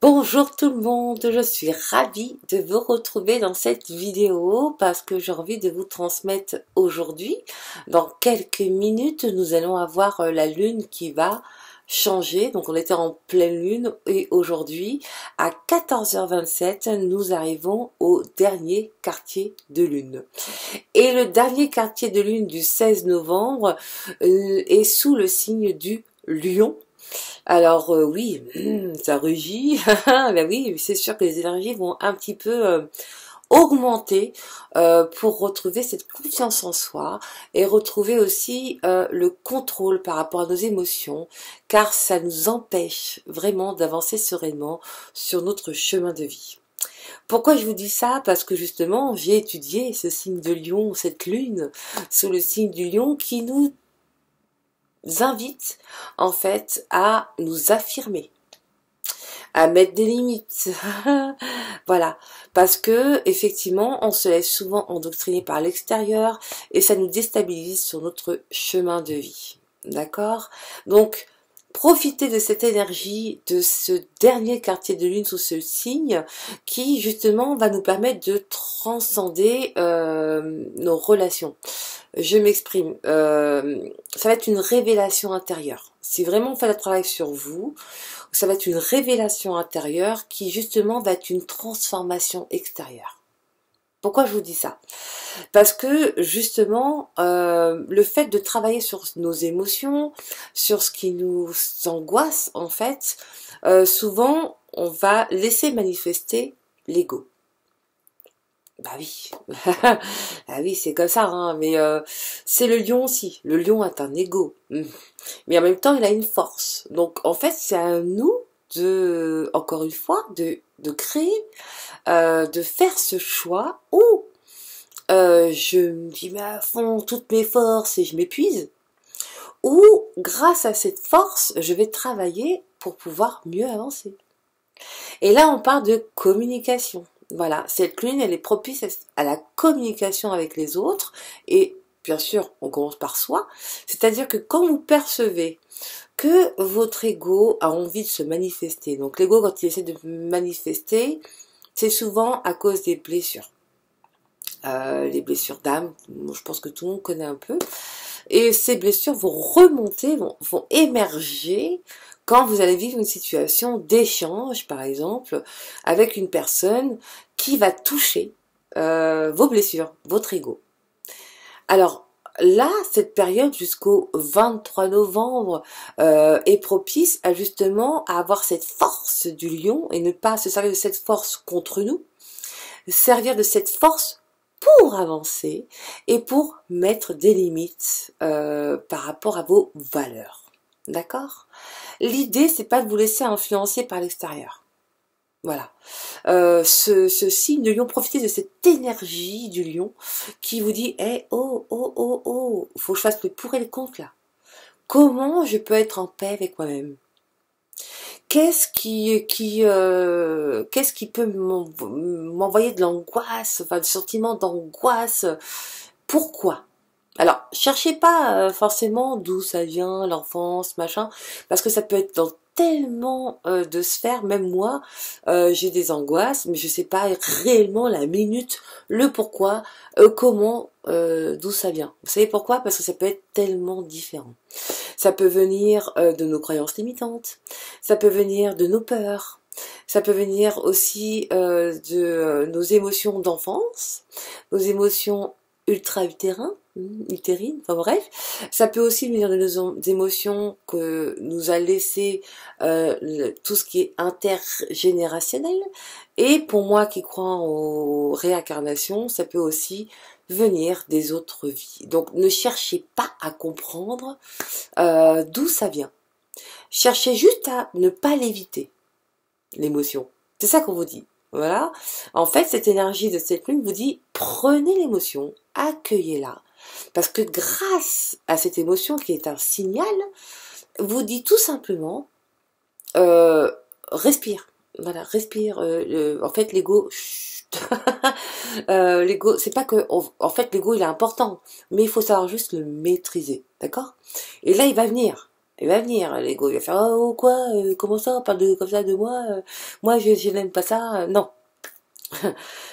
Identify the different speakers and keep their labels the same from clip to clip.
Speaker 1: Bonjour tout le monde, je suis ravie de vous retrouver dans cette vidéo parce que j'ai envie de vous transmettre aujourd'hui. Dans quelques minutes, nous allons avoir la lune qui va changer. Donc on était en pleine lune et aujourd'hui à 14h27, nous arrivons au dernier quartier de lune. Et le dernier quartier de lune du 16 novembre est sous le signe du lion. Alors oui, ça rugit. Ben oui, c'est sûr que les énergies vont un petit peu augmenter pour retrouver cette confiance en soi et retrouver aussi le contrôle par rapport à nos émotions, car ça nous empêche vraiment d'avancer sereinement sur notre chemin de vie. Pourquoi je vous dis ça? Parce que justement, j'ai étudié ce signe de lion, cette lune sous le signe du lion qui nous invite en fait à nous affirmer, à mettre des limites. Voilà, parce que effectivement on se laisse souvent endoctriner par l'extérieur et ça nous déstabilise sur notre chemin de vie. D'accord? Donc profitez de cette énergie, de ce dernier quartier de lune sous ce signe qui justement va nous permettre de transcender nos relations. Je m'exprime. Ça va être une révélation intérieure. Si vraiment on fait le travail sur vous, ça va être une révélation intérieure qui justement va être une transformation extérieure. Pourquoi je vous dis ça? Parce que justement, le fait de travailler sur nos émotions, sur ce qui nous angoisse en fait, souvent on va laisser manifester l'ego. Bah oui, ah oui, c'est comme ça, hein. Mais c'est le lion aussi. Le lion est un ego, mais en même temps, il a une force. Donc, en fait, c'est à nous de, encore une fois, de créer, de faire ce choix où je me dis mais à fond toutes mes forces et je m'épuise, ou grâce à cette force, je vais travailler pour pouvoir mieux avancer. Et là, on parle de communication. Voilà, cette lune, elle est propice à la communication avec les autres. Et bien sûr, on commence par soi. C'est-à-dire que quand vous percevez que votre ego a envie de se manifester, donc l'ego, quand il essaie de manifester, c'est souvent à cause des blessures. Les blessures d'âme, je pense que tout le monde connaît un peu. Et ces blessures vont remonter, vont émerger quand vous allez vivre une situation d'échange, par exemple, avec une personne qui va toucher vos blessures, votre ego. Alors là, cette période jusqu'au 23 novembre est propice à justement à avoir cette force du lion et ne pas se servir de cette force contre nous, servir de cette force pour avancer et pour mettre des limites par rapport à vos valeurs. D'accord? L'idée, c'est pas de vous laisser influencer par l'extérieur. Voilà. Ce signe de lion, profitez de cette énergie du lion qui vous dit hey, oh, oh, oh, oh, faut que je fasse le pour et le contre là. Comment je peux être en paix avec moi-même? Qu'est-ce qui peut m'envoyer de l'angoisse, enfin, le sentiment d'angoisse? Pourquoi? Alors, cherchez pas forcément d'où ça vient, l'enfance, machin, parce que ça peut être dans tellement de sphères, même moi, j'ai des angoisses, mais je sais pas réellement la minute, le pourquoi, comment, d'où ça vient. Vous savez pourquoi? Parce que ça peut être tellement différent. Ça peut venir de nos croyances limitantes, ça peut venir de nos peurs, ça peut venir aussi de nos émotions d'enfance, nos émotions utérines, enfin bref. Ça peut aussi venir de nos émotions que nous a laissé tout ce qui est intergénérationnel. Et pour moi qui crois aux réincarnations, ça peut aussi venir des autres vies. Donc ne cherchez pas à comprendre d'où ça vient. Cherchez juste à ne pas l'éviter, l'émotion. C'est ça qu'on vous dit. Voilà. En fait, cette énergie de cette lune vous dit, prenez l'émotion, accueillez-la. Parce que grâce à cette émotion qui est un signal, vous dit tout simplement, respire. Voilà, respire. En fait, l'ego, l'ego, c'est pas que, en fait, l'ego il est important, mais il faut savoir juste le maîtriser, d'accord? Et là, il va venir. Il va venir, l'ego, il va faire, oh quoi, comment ça, on parle comme ça de moi, moi je n'aime pas ça, non.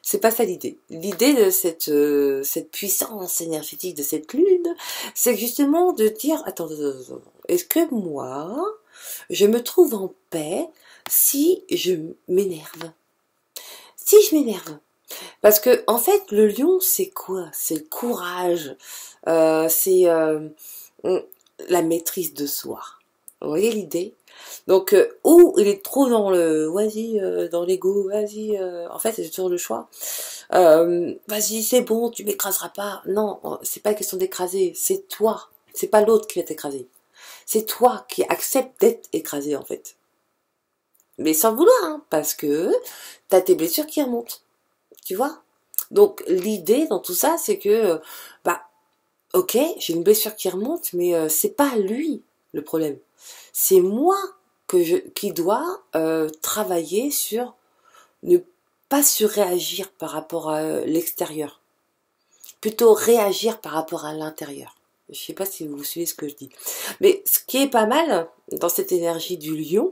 Speaker 1: C'est pas ça l'idée. L'idée de cette puissance énergétique de cette lune, c'est justement de dire, attends, est-ce que moi, je me trouve en paix si je m'énerve? Si je m'énerve. Parce que, en fait, le lion, c'est quoi? C'est le courage, c'est la maîtrise de soi. Vous voyez l'idée? Donc, ou il est trop dans le vas-y, dans l'ego, vas-y, en fait, c'est toujours le choix. Vas-y, c'est bon, tu m'écraseras pas. Non, c'est pas question d'écraser, c'est toi. C'est pas l'autre qui va t'écraser. C'est toi qui acceptes d'être écrasé, en fait. Mais sans le vouloir, hein, parce que t'as tes blessures qui remontent. Tu vois? Donc, l'idée dans tout ça, c'est que, bah, ok, j'ai une blessure qui remonte, mais c'est pas lui le problème. C'est moi qui dois travailler sur ne pas surréagir par rapport à l'extérieur. Plutôt réagir par rapport à l'intérieur. Je sais pas si vous suivez ce que je dis. Mais ce qui est pas mal dans cette énergie du lion,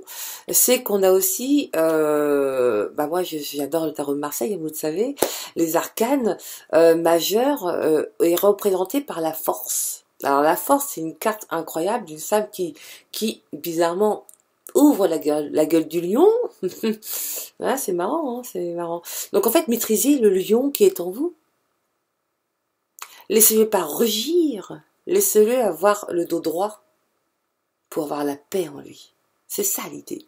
Speaker 1: c'est qu'on a aussi, bah moi j'adore le tarot de Marseille, vous le savez, les arcanes majeures est représentée par la force. Alors la force, c'est une carte incroyable d'une femme qui bizarrement ouvre la gueule du lion. Ah, c'est marrant, hein, c'est marrant. Donc en fait, maîtrisez le lion qui est en vous. Laissez-le pas rugir. Laissez-le avoir le dos droit pour avoir la paix en lui. C'est ça l'idée.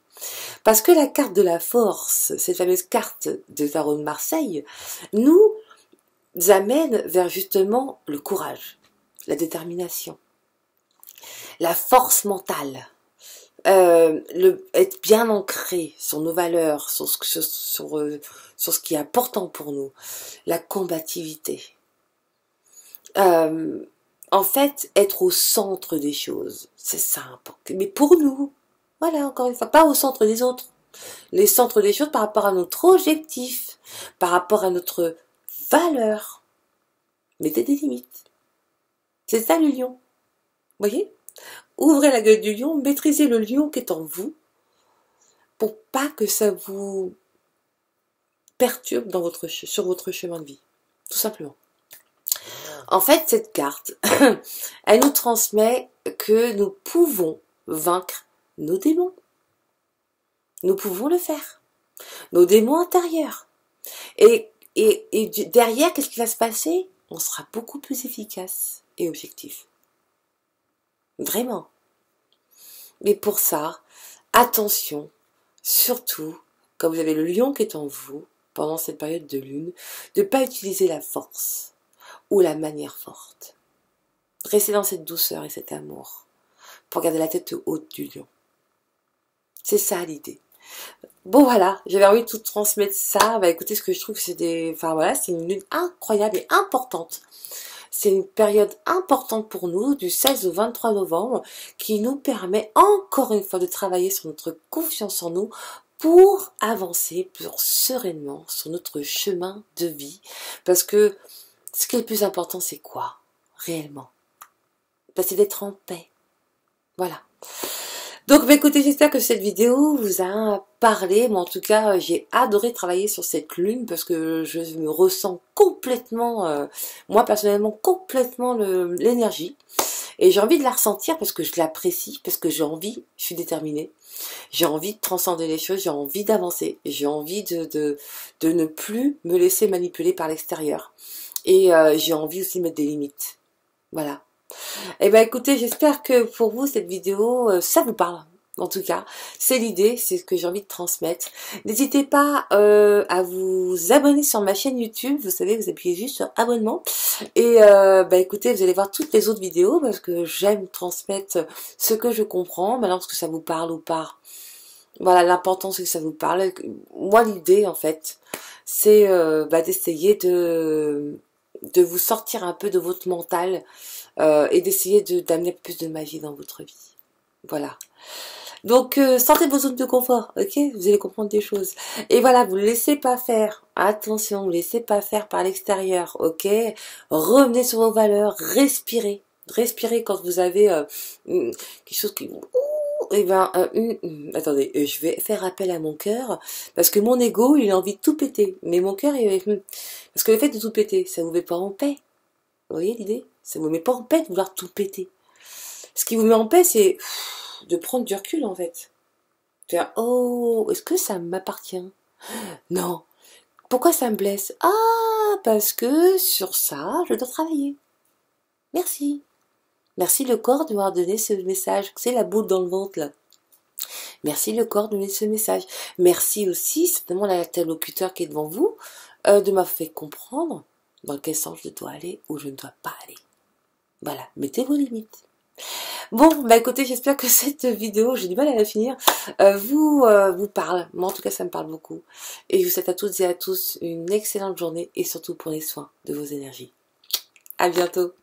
Speaker 1: Parce que la carte de la force, cette fameuse carte de tarot de Marseille, nous amène vers justement le courage, la détermination, la force mentale, être bien ancré sur nos valeurs, sur ce qui est important pour nous, la combativité. En fait, être au centre des choses, c'est simple. Mais pour nous, voilà, encore une fois, pas au centre des autres. Les centres des choses par rapport à notre objectif, par rapport à notre valeur. Mettez des limites. C'est ça le lion. Vous voyez? Ouvrez la gueule du lion, maîtrisez le lion qui est en vous, pour pas que ça vous perturbe sur votre chemin de vie. Tout simplement. En fait, cette carte, elle nous transmet que nous pouvons vaincre nos démons. Nous pouvons le faire. Nos démons intérieurs. Et derrière, qu'est-ce qui va se passer? On sera beaucoup plus efficace et objectif. Vraiment. Mais pour ça, attention, surtout, quand vous avez le lion qui est en vous, pendant cette période de lune, de ne pas utiliser la force ou la manière forte. Restez dans cette douceur et cet amour pour garder la tête haute du lion. C'est ça l'idée. Bon voilà, j'avais envie de tout transmettre ça. Bah écoutez, ce que je trouve que c'est une lune incroyable et importante. C'est une période importante pour nous, du 16 au 23 novembre, qui nous permet encore une fois de travailler sur notre confiance en nous pour avancer plus sereinement sur notre chemin de vie. Parce que ce qui est le plus important, c'est quoi, réellement? C'est d'être en paix. Voilà. Donc, bah, écoutez, j'espère que cette vidéo vous a parlé. Mais en tout cas, j'ai adoré travailler sur cette lune parce que je me ressens complètement, moi personnellement, complètement l'énergie. Et j'ai envie de la ressentir parce que je l'apprécie, parce que j'ai envie, je suis déterminée. J'ai envie de transcender les choses, j'ai envie d'avancer. J'ai envie de ne plus me laisser manipuler par l'extérieur. Et j'ai envie aussi de mettre des limites. Voilà. Eh ben écoutez, j'espère que pour vous cette vidéo, ça vous parle. En tout cas, c'est l'idée, c'est ce que j'ai envie de transmettre. N'hésitez pas à vous abonner sur ma chaîne YouTube. Vous savez, vous appuyez juste sur abonnement. Et bah écoutez, vous allez voir toutes les autres vidéos parce que j'aime transmettre ce que je comprends. Maintenant, est-ce que ça vous parle ou pas? Voilà, l'important c'est que ça vous parle. Moi, l'idée en fait, c'est d'essayer de vous sortir un peu de votre mental et d'essayer d'amener plus de magie dans votre vie. Voilà. Donc, sortez vos zones de confort, ok? Vous allez comprendre des choses. Et voilà, vous ne laissez pas faire. Attention, vous ne laissez pas faire par l'extérieur, ok? Revenez sur vos valeurs, respirez. respirer quand vous avez quelque chose qui... Eh ben, attendez, je vais faire appel à mon cœur, parce que mon ego, il a envie de tout péter, mais mon cœur, parce que le fait de tout péter, ça vous met pas en paix. Vous voyez l'idée? Ça vous met pas en paix de vouloir tout péter. Ce qui vous met en paix, c'est de prendre du recul, en fait. Faire, oh, est-ce que ça m'appartient? Non. Pourquoi ça me blesse? Ah, parce que sur ça, je dois travailler. Merci. Merci le corps de m'avoir donné ce message. C'est la boule dans le ventre, là. Merci le corps de donner ce message. Merci aussi, certainement l'interlocuteur qui est devant vous, de m'avoir fait comprendre dans quel sens je dois aller ou je ne dois pas aller. Voilà, mettez vos limites. Bon, bah écoutez, j'espère que cette vidéo, j'ai du mal à la finir, vous parle. Moi, en tout cas, ça me parle beaucoup. Et je vous souhaite à toutes et à tous une excellente journée et surtout prenez soin de vos énergies. À bientôt.